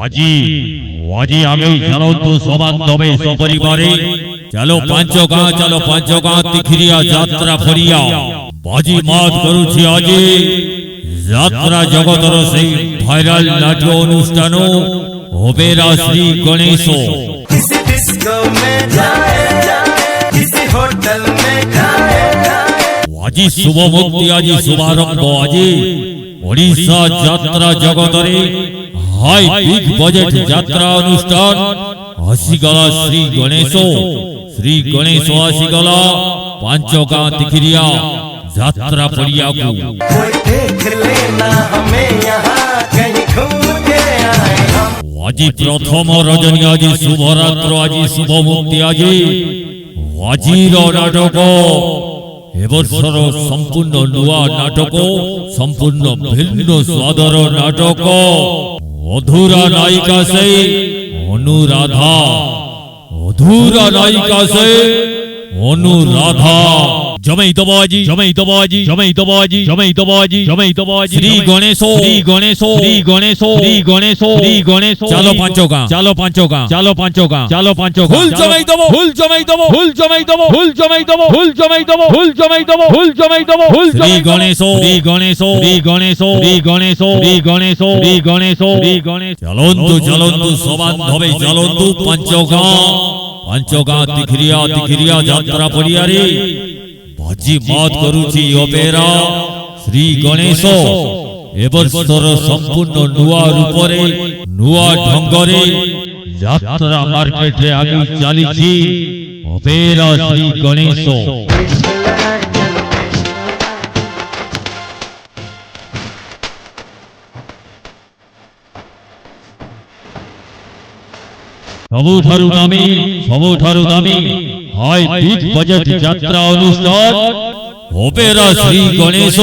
আজি আজি আমি জানন্তু সবান্ধবে সপরিবারে চলো পঞ্চগাঁ তিখিরিয়া যাত্রা ফরিয়া বাজি মাত করুছি আজি যাত্রা জগতর সেই ভাইরাল নাট্য অনুষ্ঠান অপেরা শ্রী গণেশ किसी डिस्को में जाए किसी होटल में खाए আজি শুভ মুক্তি আজি শুভারম্ভ আজি ওড়িশা যাত্রা জগতরে হাই বিগ বাজেট যাত্রা অনুষ্ঠান আসিগলা শ্রী গণেশ আসিগলা পঞ্চগাঁ তিখিরিয়া যাত্রা পড়িয়াকু कोई देख लेना हमें यहाँ कहीं घूम के आए हम আজি প্রথম রজনী আজি শুভরাত্র আজি শুভ মুক্তি আজি আজির নাটক এবছর সম্পূর্ণ নূয়া নাটক সম্পূর্ণ ভিন্ন স্বাদর নাটক অধুরা নায়িকা সে অনুরাধা জমেই তবাজি শ্রী গণেশ চালো পাঁচগাঁ ফুল জমেই তব শ্রী গণেশ চলন্তু সবান্ধবে চলন্তু পঞ্চগাঁ তিখিরিয়া যাত্রা পড়িয়ারে বাজি মাত করুছি অপেরা শ্রী গণেশ এবছর সম্পূর্ণ নূয়া রূপরে নূয়া ঢঙ্গরে যাত্রা মার্কেটে আমি চালিছি অপেরা শ্রী গণেশ ସବୁଠାରୁ ଦାମୀ ହାଇ ବିଗ୍ ବଜେଟ୍ ଯାତ୍ରା ଅନୁଷ୍ଠାନ ଅପେରା ଶ୍ରୀ ଗଣେଶ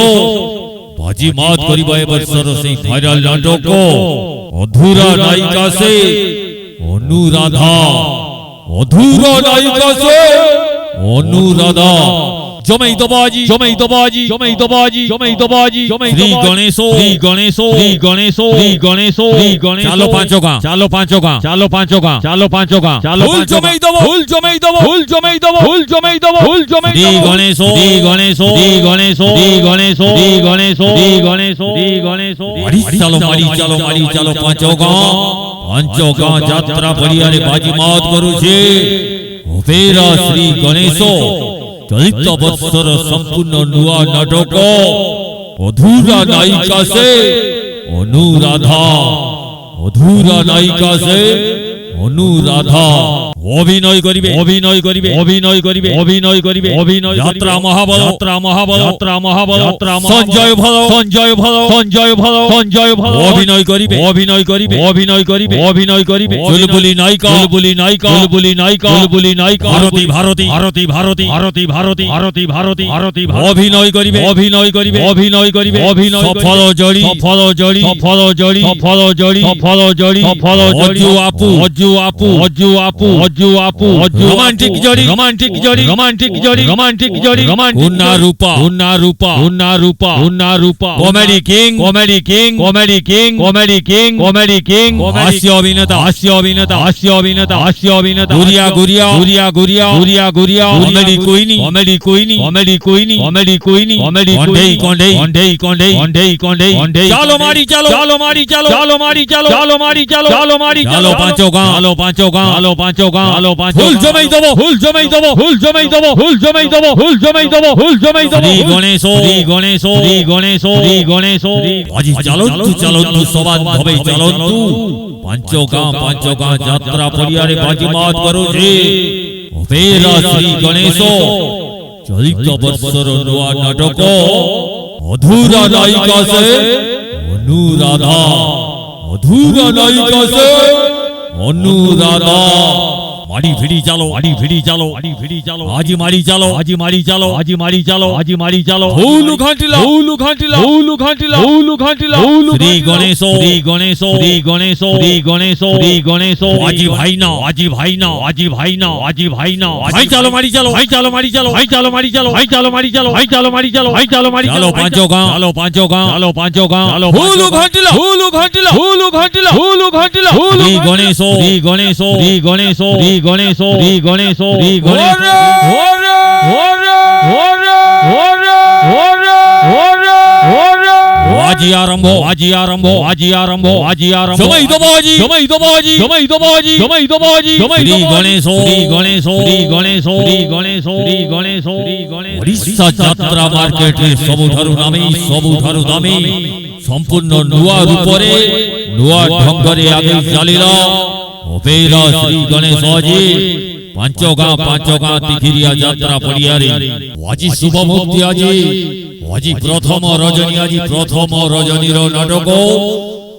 ବାଜି ମାତ କରିବା ଏ ବର୍ଷର ସେହି ଭାଇରାଲ ନାଟକ ଅଧୁରା ନାୟିକା ସେ ଅନୁରାଧା জমেই তবাজি শ্রী গণেশ চালো পাঁচগাঁ ফুল জমেই তব শ্রী গণেশ চালো পঞ্চগাঁ যাত্রা পড়িয়ারে বাজি মাত করুছে অপেরা শ্রী গণেশ চলিত বৎসর সম্পূর্ণ নূয়া নাটক অধুরা নায়িকা সে অনুরাধা অভিনয় করিবে যাত্রা মহাবল সঞ্জয় ভালো অভিনয় করিবে চুলবুলি নায়িকা ভারতী অভিনয় করিবে সফল জড়ি অজু আপু রোমান্টিক জড়ি হুন্না রূপা কমেডি কিং হাস্য অভিনেতা গুরিয়া কমেডি কুইনি কন্ডেই চালো পাঁচগাঁ ফুল জমেই দেব শ্রী গণেশ আজি চলন্তু সবান্ধবে চলন্তু পঞ্চগাঁ যাত্রা পড়িয়ারে বাজি মাত করুছে অপেরা শ্রী গণেশ চলিত বৎসর নূয়া নাটক অধুরা নায়িকা সে অনুরাধা মারি ভিড়ি চালো মারি ভিড়ি চালো মারি ভিড়ি চালো আজি মারি চালো আজি মারি চালো আজি মারি চালো আজি মারি চালো হৌলু ঘাটিলা হৌলু ঘাটিলা হৌলু ঘাটিলা হৌলু ঘাটিলা হৌলু শ্রী গণেশ শ্রী গণেশ শ্রী গণেশ শ্রী গণেশ শ্রী গণেশ আজি ভাই না আজি ভাই না আজি ভাই না আজি ভাই না ভাই চালো মারি চালো ভাই চালো মারি চালো ভাই চালো মারি চালো ভাই চালো মারি চালো ভাই চালো মারি চালো ভাই চালো মারি চালো পাঁচো গাঁ চালো পাঁচো গাঁ চালো পাঁচো গাঁ চালো হৌলু ঘাটিলা হৌলু ঘাটিলা হৌলু ঘাটিলা হৌলু ঘাটিলা শ্রী গণেশ শ্রী গণেশ শ্রী গণেশ শ্রী গণেশ শ্রী গণেশ শ্রী গণেশ ওরে ওরে ওরে ওরে ওরে ওরে ওরে আজি আরম্ভ আজি আরম্ভ আজি আরম্ভ আজি আরম্ভ সময় তো বাজি সময় তো বাজি সময় তো বাজি সময় তো বাজি সময় শ্রী গণেশ শ্রী গণেশ শ্রী গণেশ শ্রী গণেশ শ্রী গণেশ শ্রী গণেশ ওড়িশা যাত্রা মার্কেটে ସବୁଠାରୁ নামে ସବୁଠାରୁ দামে সম্পূর্ণ নূয়া রূপরে নূয়া ঢঙ্গরে আগে চালিলা অপেরা শ্রী গণেশ আজি পাঁচ গাঁ তিখিরিয়া যাত্রা পড়িয়ারে আজি শুভ মুক্তি আজি প্রথম রজনী আজি প্রথম রজনীর নাটক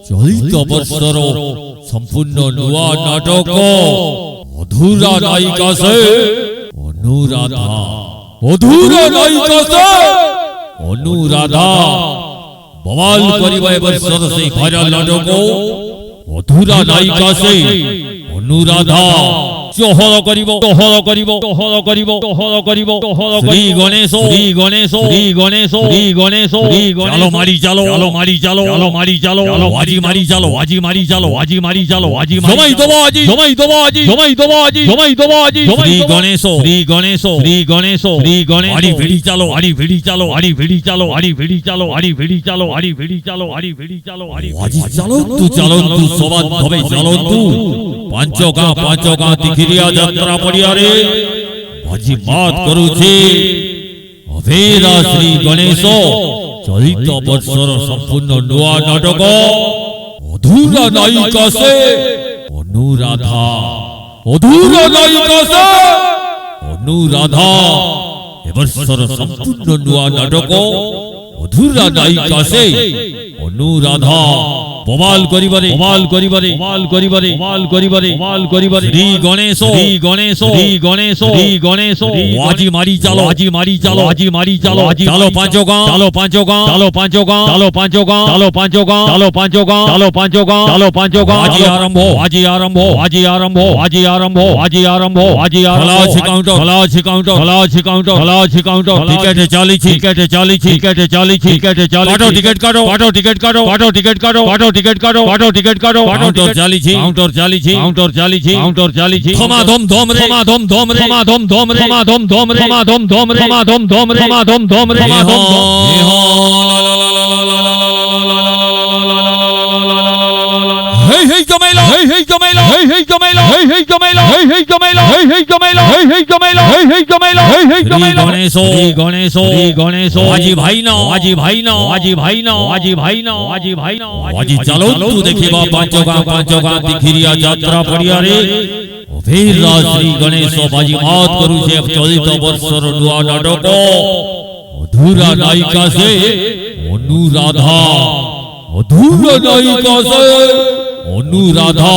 চলিত বর্ষর সম্পূর্ণ নূয়া নাটক অধুরা নায়িকা সে অনুরাধা অধুরা নায়িকা সে অনুরাধা বমাল করিবা এ বর্ষর সেই ভাইরাল নাটক অধুরা নায়িকা সে অনুরাধা চহল করিব চহল করিব চহল করিব চহল করিব চহল শ্রী গণেশ শ্রী গণেশ শ্রী গণেশ শ্রী গণেশ শ্রী গণেশ চালো মারি চালো চালো মারি চালো চালো মারি চালো আজি মারি চালো আজি মারি চালো আজি মারি চালো আজি সময় দেবো আজি সময় দেবো আজি সময় দেবো আজি সময় দেবো আজি শ্রী গণেশ শ্রী গণেশ শ্রী গণেশ শ্রী গণেশ আড়ি ভিড়ি চালো আড়ি ভিড়ি চালো আড়ি ভিড়ি চালো আড়ি ভিড়ি চালো আড়ি ভিড়ি চালো আড়ি ভিড়ি চালো আড়ি ভিড়ি চালো আড়ি আজি চালন্তু সবাদ হবে চালন্তু পাঁচ গাঁ তিখিরিয়া যাত্রা পড়িয়ারে আজি মাত করুছে অভেরা শ্রী গণেশ চলিত বর্ষর সম্পূর্ণ নূয়া নাটক অধুরা নায়িকা সে অনুরাধা অধুরা নায়িকা সে অনুরাধা এবর্ষর সম্পূর্ণ নূয়া নাটক অধুরা নায়িকা সে অনুরাধা বমাল করিবারে বমাল করিবারে বমাল করিবারে বমাল করিবারে বমাল করিবারে শ্রী গণেশ শ্রী গণেশ শ্রী গণেশ শ্রী গণেশ আজি মারি চালো আজি মারি চালো আজি মারি চালো আজি চালো পাঁচ গাঁ চালো পাঁচ গাঁ চালো পাঁচ গাঁ চালো পাঁচ গাঁ চালো পাঁচ গাঁ চালো পাঁচ গাঁ চালো পাঁচ গাঁ চালো পাঁচ গাঁ আজি আরম্ভ আজি আরম্ভ আজি আরম্ভ আজি আরম্ভ আজি আরম্ভ আজি আরম্ভ খোলা আছে কাউন্টার খোলা আছে কাউন্টার খোলা আছে কাউন্টার টিকেটে চালিছি টিকেটে চালিছি টিকেটে চালিছি টিকেটে চালিছি কাটো টিকেট কাটো কাটো টিকেট কাটো কাটো টিকেট কাটো কাটো টিকেট কাটো কাটো টিকেট কাটো কাউন্টার চালিছি কাউন্টার চালিছি কাউন্টার চালিছি কাউন্টার চালিছি ধমাধম ধম রে ধমাধম ধম রে ধমাধম ধম রে ধমাধম ধম রে ধমাধম ধম রে ধমাধম ধম রে ধমাধম ধম রে ধমাধম হেই হেই জমাইলো হেই হেই জমাইলো হেই হেই জমাইলো হেই হেই জমাইলো হেই হেই জমাইলো হেই হেই জমাইলো হেই হেই জমাইলো হেই হেই জমাইলো হেই হেই জমাইলো গণেশ শ্রী গণেশ শ্রী গণেশ আজি ভাই না আজি ভাই না আজি ভাই না আজি ভাই না আজি ভাই না আজি চলো তু দেখিবা পাঁচ গাঁ তিখিরিয়া যাত্রা পড়িয়ারে অভেরা শ্রী গণেশ বাজি মাত করুছে চলিত বর্ষর নূয়া নাটক অধুরা নায়িকা সে অনুরাধা অধুরা নায়িকা সে অনুরাধা